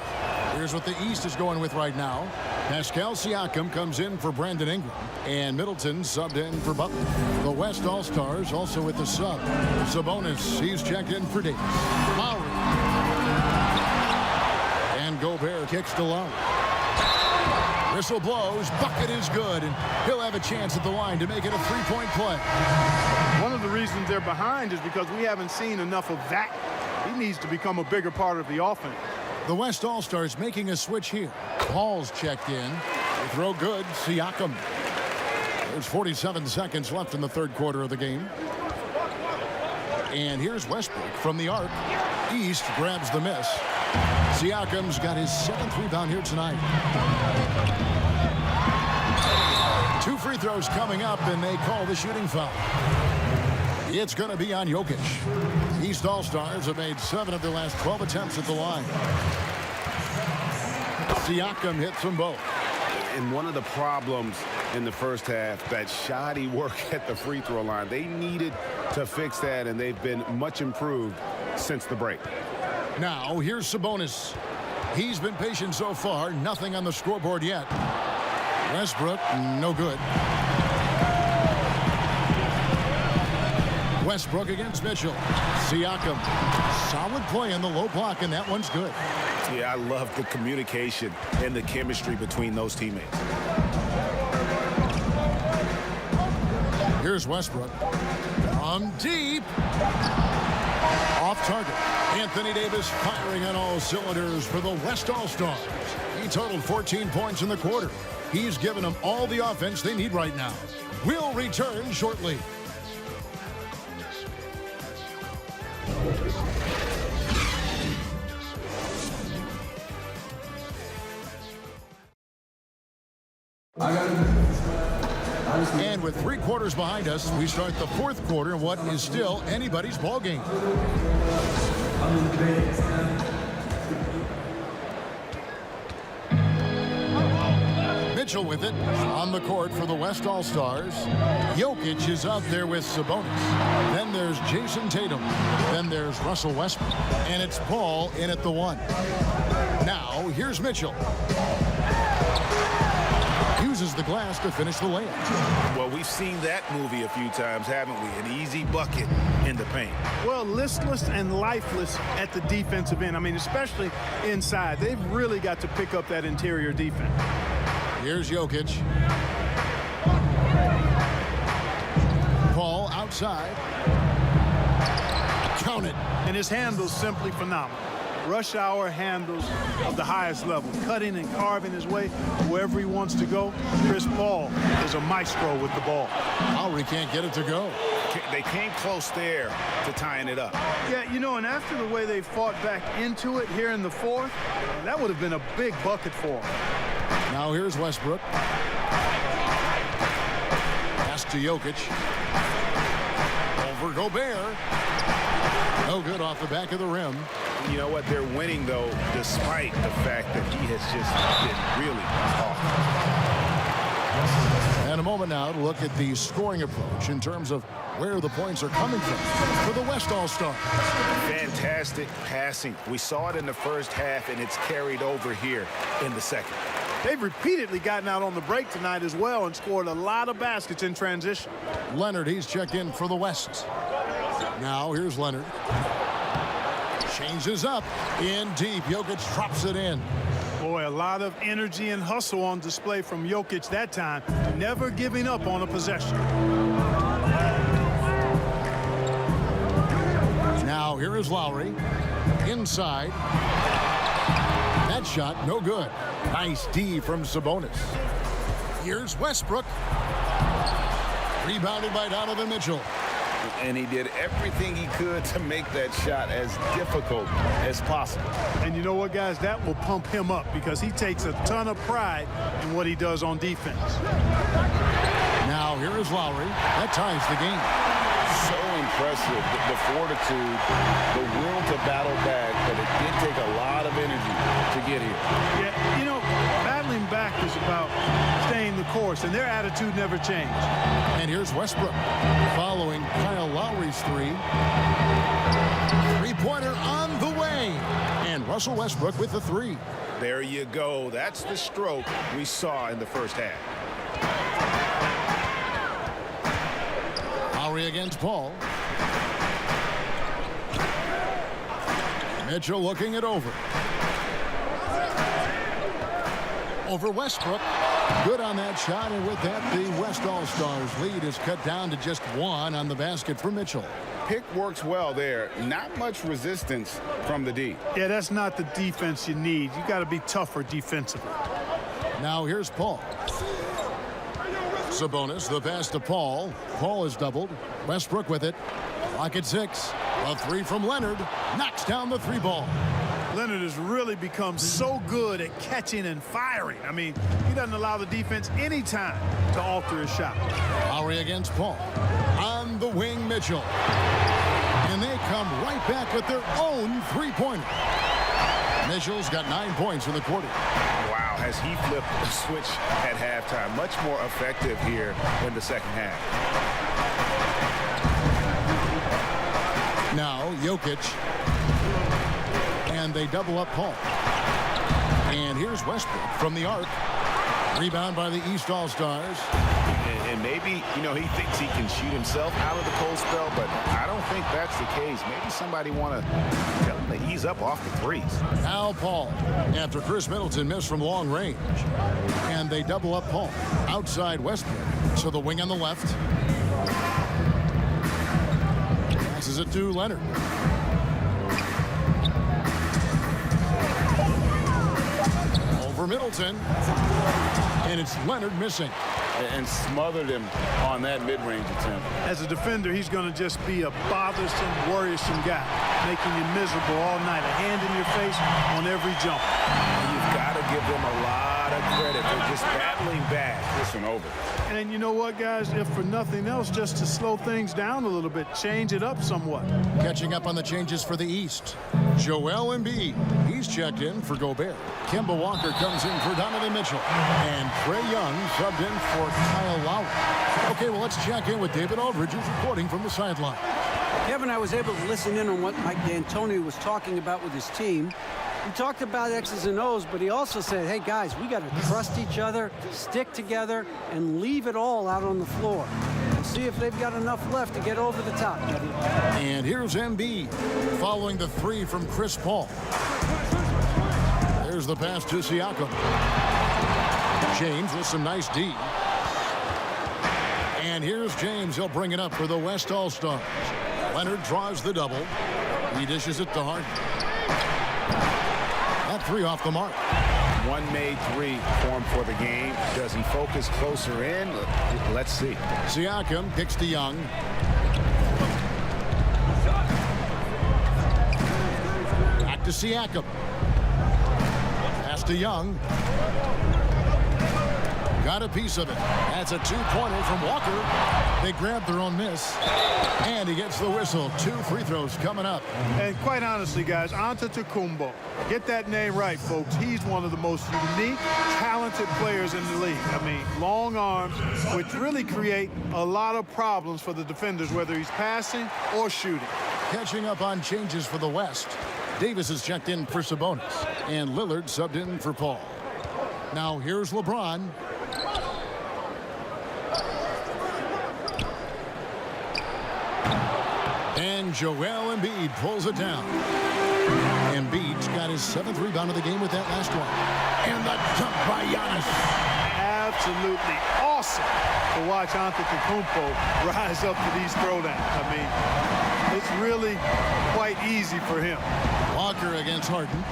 Here's what the East is going with right now. Pascal Siakam comes in for Brandon Ingram, and Middleton subbed in for Butler. The West All-Stars also with the sub. Sabonis, he's checked in for Davis. Lowry. And Gobert kicks to Lowry. Whistle blows, bucket is good, and he'll have a chance at the line to make it a 3-point play. One of the reasons they're behind is because we haven't seen enough of that. He needs to become a bigger part of the offense. The West All-Stars making a switch here. Paul's checked in. They throw good. Siakam. There's 47 seconds left in the third quarter of the game. And here's Westbrook from the arc. East grabs the miss. Siakam's got his 7th rebound here tonight. 2 free throws coming up, and they call the shooting foul. It's going to be on Jokic. East All-Stars have made 7 of their last 12 attempts at the line. Siakam hits them both. And one of the problems in the first half, that shoddy work at the free throw line. They needed to fix that, and they've been much improved since the break. Now, here's Sabonis. He's been patient so far. Nothing on the scoreboard yet. Westbrook, no good. Westbrook against Mitchell. Siakam. Solid play in the low block, and that one's good. Yeah, I love the communication and the chemistry between those teammates. Here's Westbrook. From deep. Off target. Anthony Davis firing on all cylinders for the West All-Stars. He totaled 14 points in the quarter. He's given them all the offense they need right now. We'll return shortly. And with 3 quarters behind us, we start the 4th quarter in what is still anybody's ball game. Mitchell with it on the court for the West All-Stars. Jokic is out there with Sabonis. Then there's Jason Tatum. Then there's Russell Westbrook. And it's Paul in at the 1. Now, here's Mitchell. Uses the glass to finish the layup. Well, we've seen that movie a few times, haven't we? An easy bucket in the paint. Well, listless and lifeless at the defensive end. I mean, especially inside. They've really got to pick up that interior defense. Here's Jokic. Paul outside. Count it. And his handle's simply phenomenal. rush hour handles of the highest level, cutting and carving his way wherever he wants to go. Chris Paul is a maestro with the ball. Lowry can't get it to go. They came close there to tying it up. Yeah, you know, and after the way they fought back into it here in the fourth, that would have been a big bucket for him. Now here's Westbrook. Pass to Jokic. Over Gobert. No good off the back of the rim. You know what? They're winning, though, despite the fact that he has just been really awful. And a moment now to look at the scoring approach in terms of where the points are coming from for the West All-Stars. Fantastic passing. We saw it in the first half, and it's carried over here in the second. They've repeatedly gotten out on the break tonight as well and scored a lot of baskets in transition. Leonard, he's checked in for the West. Now here's Leonard. Changes up in deep. Jokic drops it in. Boy, a lot of energy and hustle on display from Jokic that time. Never giving up on a possession. Now here is Lowry. Inside. That shot, no good. Nice D from Sabonis. Here's Westbrook. Rebounded by Donovan Mitchell. And he did everything he could to make that shot as difficult as possible. And you know what, guys? That will pump him up because he takes a ton of pride in what he does on defense. Now here is Lowry. That ties the game. So impressive, the fortitude, the will to battle back, but it did take a lot of energy to get here. Yeah, you know, battling back is about staying the course, and their attitude never changed. And here's Westbrook following Kyle Lowry's three. Three-pointer on the way. And Russell Westbrook with the three. There you go. That's the stroke we saw in the first half. Lowry against Paul. Mitchell looking it over. Over Westbrook. Good on that shot, and with that, the West All-Stars lead is cut down to just one on the basket for Mitchell. Pick works well there. Not much resistance from the D. Yeah, that's not the defense you need. You got to be tougher defensively. Now here's Paul. Sabonis, the pass to Paul. Paul is doubled. Westbrook with it. Clock at 6. A three from Leonard. Knocks down the three ball. Leonard has really become so good at catching and firing. I mean, he doesn't allow the defense any time to alter his shot. Lowry against Paul. On the wing, Mitchell. And they come right back with their own three-pointer. Mitchell's got 9 points in the quarter. Wow, has he flipped the switch at halftime. Much more effective here in the second half. Now, Jokic. And they double up Paul. And here's Westbrook from the arc. Rebound by the East All-Stars. And maybe, you know, he thinks he can shoot himself out of the cold spell, but I don't think that's the case. Maybe somebody want to tell him to ease up off the threes. Now Paul, after Chris Middleton missed from long range. And they double up Paul. Outside Westbrook. So the wing on the left. Passes it to Leonard. Over Middleton. And it's Leonard missing. And smothered him on that mid-range attempt. As a defender, he's going to just be a bothersome, worrisome guy, making you miserable all night, a hand in your face on every jump. You've got to give them a lot of credit for just battling back this one over. And you know what, guys? If for nothing else, just to slow things down a little bit, change it up somewhat. Catching up on the changes for the East. Joel Embiid. He's checked in for Gobert. Kemba Walker comes in for Donovan Mitchell. And Trae Young subbed in for Kyle Lowry. Okay, well, let's check in with David Aldridge, who's reporting from the sideline. Kevin, I was able to listen in on what Mike D'Antoni was talking about with his team. He talked about X's and O's, but he also said, hey, guys, we got to trust each other, stick together, and leave it all out on the floor. We'll see if they've got enough left to get over the top, Kevin. And here's Embiid following the three from Chris Paul. There's the pass to Siakam. James with some nice D. And here's James. He'll bring it up for the West All-Stars. Leonard draws the double. He dishes it to Harden. That three off the mark. One made three for him for the game. Does he focus closer in? Let's see. Siakam kicks to Young. Back to Siakam. Pass to Young. Got a piece of it. That's a two-pointer from Walker. They grabbed their own miss. And he gets the whistle. 2 free throws coming up. And quite honestly, guys, Antetokounmpo, get that name right, folks. He's one of the most unique, talented players in the league. I mean, long arms, which really create a lot of problems for the defenders, whether he's passing or shooting. Catching up on changes for the West. Davis is checked in for Sabonis. And Lillard subbed in for Paul. Now here's LeBron. And Joel Embiid pulls it down. Embiid's got his 7th rebound of the game with that last one. And the dunk by Giannis. Absolutely awesome to watch Antetokounmpo rise up to these throwdowns. I mean, it's really quite easy for him. Walker against Harden.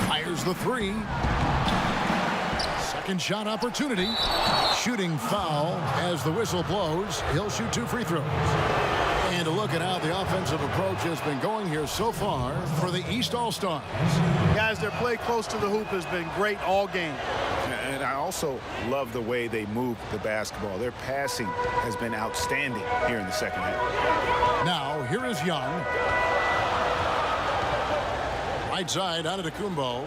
Fires the three. Second shot opportunity. Shooting foul as the whistle blows. He'll shoot 2 free throws. And a look at how the offensive approach has been going here so far for the East All-Stars. Guys, their play close to the hoop has been great all game. And I also love the way they move the basketball. Their passing has been outstanding here in the second half. Now, here is Young. Right side, Antetokounmpo.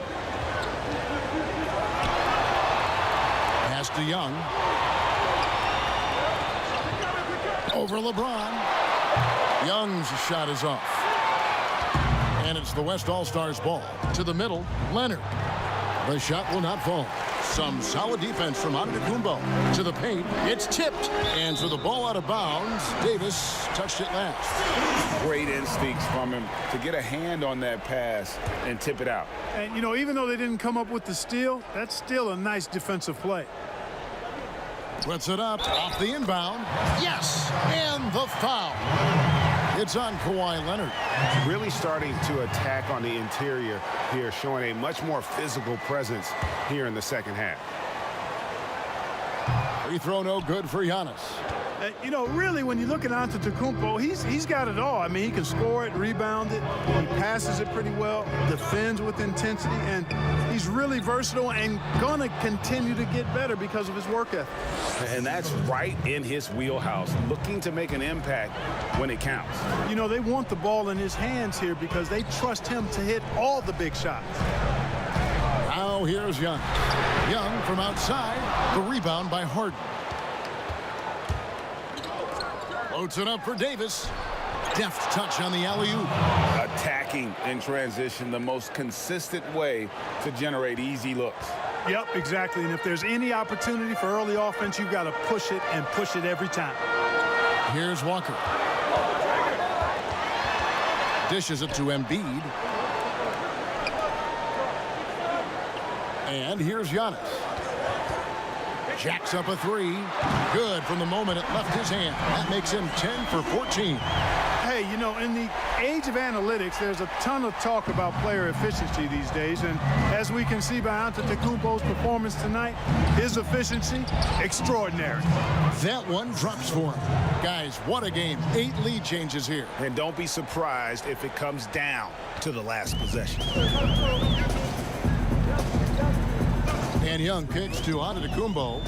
Pass to Young. Over LeBron. Young's shot is off. And it's the West All-Stars ball. To the middle, Leonard. The shot will not fall. Some solid defense from Antetokounmpo. To the paint, it's tipped. And for the ball out of bounds, Davis touched it last. Great instincts from him to get a hand on that pass and tip it out. And, you know, even though they didn't come up with the steal, that's still a nice defensive play. Puts it up off the inbound. Yes, and the foul. It's on Kawhi Leonard. Really starting to attack on the interior here, showing a much more physical presence here in the second half. Free throw no good for Giannis. You know, really, when you look at Antetokounmpo, he's got it all. I mean, he can score it, rebound it, he passes it pretty well, defends with intensity, and he's really versatile and gonna continue to get better because of his work ethic. And that's right in his wheelhouse, looking to make an impact when it counts. You know, they want the ball in his hands here because they trust him to hit all the big shots. Now here's Young. Young from outside, the rebound by Harden. Loads it up for Davis. Deft touch on the alley-oop. Attacking in transition, the most consistent way to generate easy looks. Yep, exactly. And if there's any opportunity for early offense, you've got to push it and push it every time. Here's Walker. Dishes it to Embiid. And here's Giannis. Jacks up a three. Good from the moment it left his hand. That makes him 10 for 14. Hey, you know, in the age of analytics, there's a ton of talk about player efficiency these days. And as we can see by Antetokounmpo's performance tonight, his efficiency, extraordinary. That one drops for him. Guys, what a game. 8 lead changes here. And don't be surprised if it comes down to the last possession. And Young kicks to Antetokounmpo.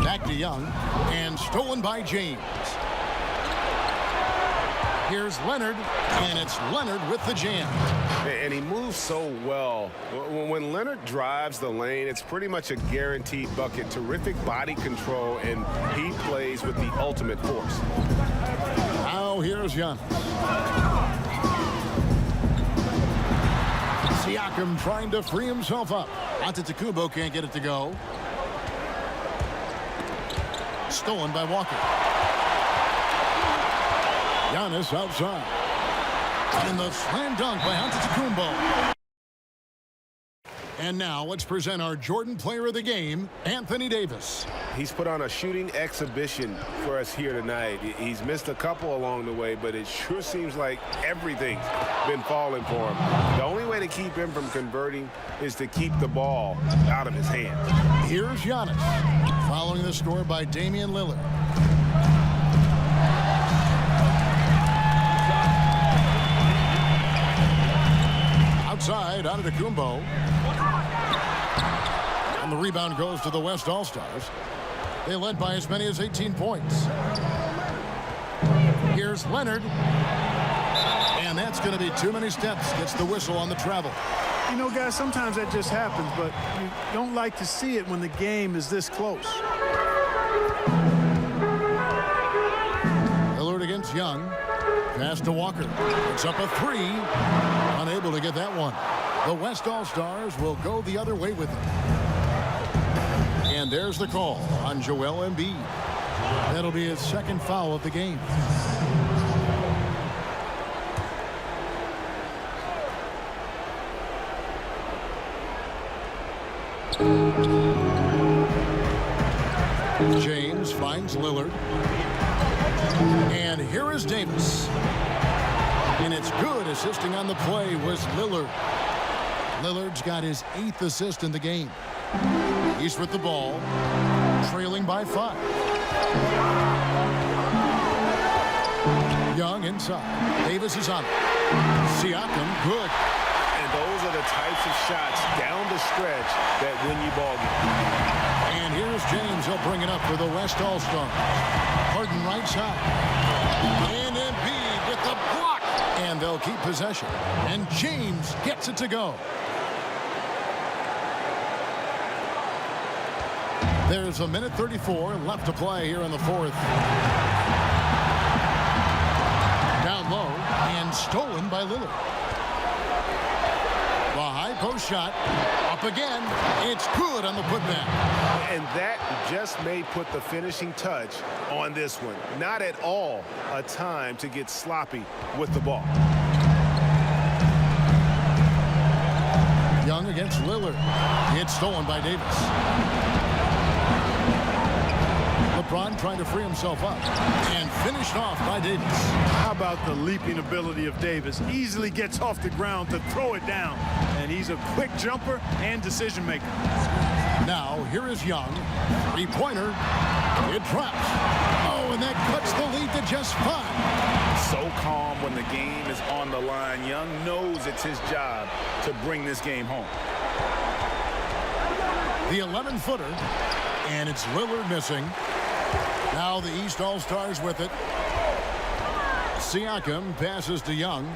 Back to Young. And stolen by James. Here's Leonard. And it's Leonard with the jam. And he moves so well. When Leonard drives the lane, it's pretty much a guaranteed bucket. Terrific body control, and he plays with the ultimate force. Now here's Giannis. Siakam trying to free himself up. Antetokounmpo can't get it to go. Stolen by Walker. Giannis outside. And the slam dunk by Antetokounmpo. And now let's present our Jordan Player of the Game, Anthony Davis. He's put on a shooting exhibition for us here tonight. He's missed a couple along the way, but it sure seems like everything's been falling for him. The only way to keep him from converting is to keep the ball out of his hands. Here's Giannis, following the score by Damian Lillard. Outside, Antetokounmpo. And the rebound goes to the West All-Stars. They led by as many as 18 points. Here's Leonard. And that's going to be too many steps. Gets the whistle on the travel. You know, guys, sometimes that just happens, but you don't like to see it when the game is this close. Lillard against Young. Pass to Walker. It's up a three. Unable to get that one. The West All-Stars will go the other way with it. And there's the call on Joel Embiid. That'll be his second foul of the game. James finds Lillard. And here is Davis. And it's good. Assisting on the play was Lillard. Lillard's got his 8th assist in the game. He's with the ball, trailing by 5. Young inside. Davis is on it. Siakam, good. And those are the types of shots down the stretch that win you ball games. And here's James. He'll bring it up for the West All-Stars. Harden right side. And Embiid with the block. And they'll keep possession. And James gets it to go. There's a minute 34 left to play here in the 4th. Down low and stolen by Lillard. The high post shot. Up again. It's good on the putback. And that just may put the finishing touch on this one. Not at all a time to get sloppy with the ball. Young against Lillard. It's stolen by Davis. LeBron trying to free himself up. And finished off by Davis. How about the leaping ability of Davis? Easily gets off the ground to throw it down. And he's a quick jumper and decision maker. Now, here is Young. Three-pointer. It drops. Oh, and that cuts the lead to just 5. So calm when the game is on the line. Young knows it's his job to bring this game home. The 11-footer. And it's Lillard missing. Now the East All-Stars with it. Siakam passes to Young.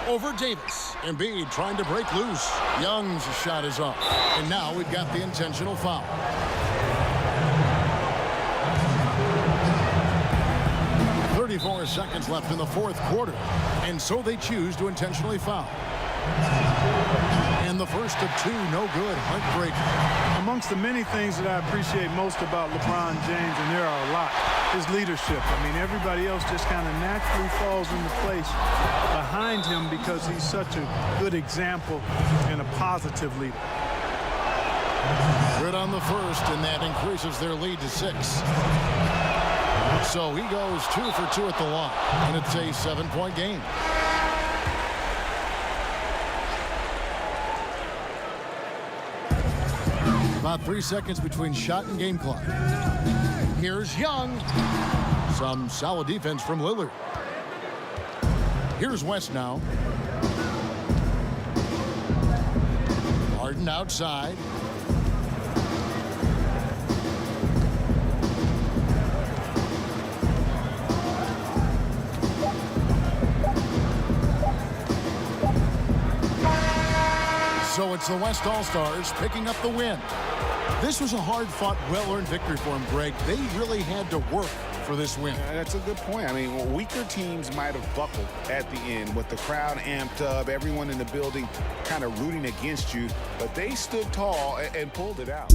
Over Davis. Embiid trying to break loose. Young's shot is off. And now we've got the intentional foul. .34 seconds left in the 4th quarter. And so they choose to intentionally foul. And the first of 2, no good. Heartbreaking. Amongst the many things that I appreciate most about LeBron James, and there are a lot, his leadership. I mean, everybody else just kind of naturally falls into place behind him because he's such a good example and a positive leader. Good on the first, and that increases their lead to 6. So he goes 2 for 2 at the line, and it's a 7-point game. About 3 seconds between shot and game clock. Here's Young. Some solid defense from Lillard. Here's West now. Harden outside. So it's the West All-Stars picking up the win. This was a hard-fought, well-earned victory for them, Greg. They really had to work for this win. That's a good point. I mean, weaker teams might have buckled at the end with the crowd amped up, everyone in the building kind of rooting against you, but they stood tall and pulled it out.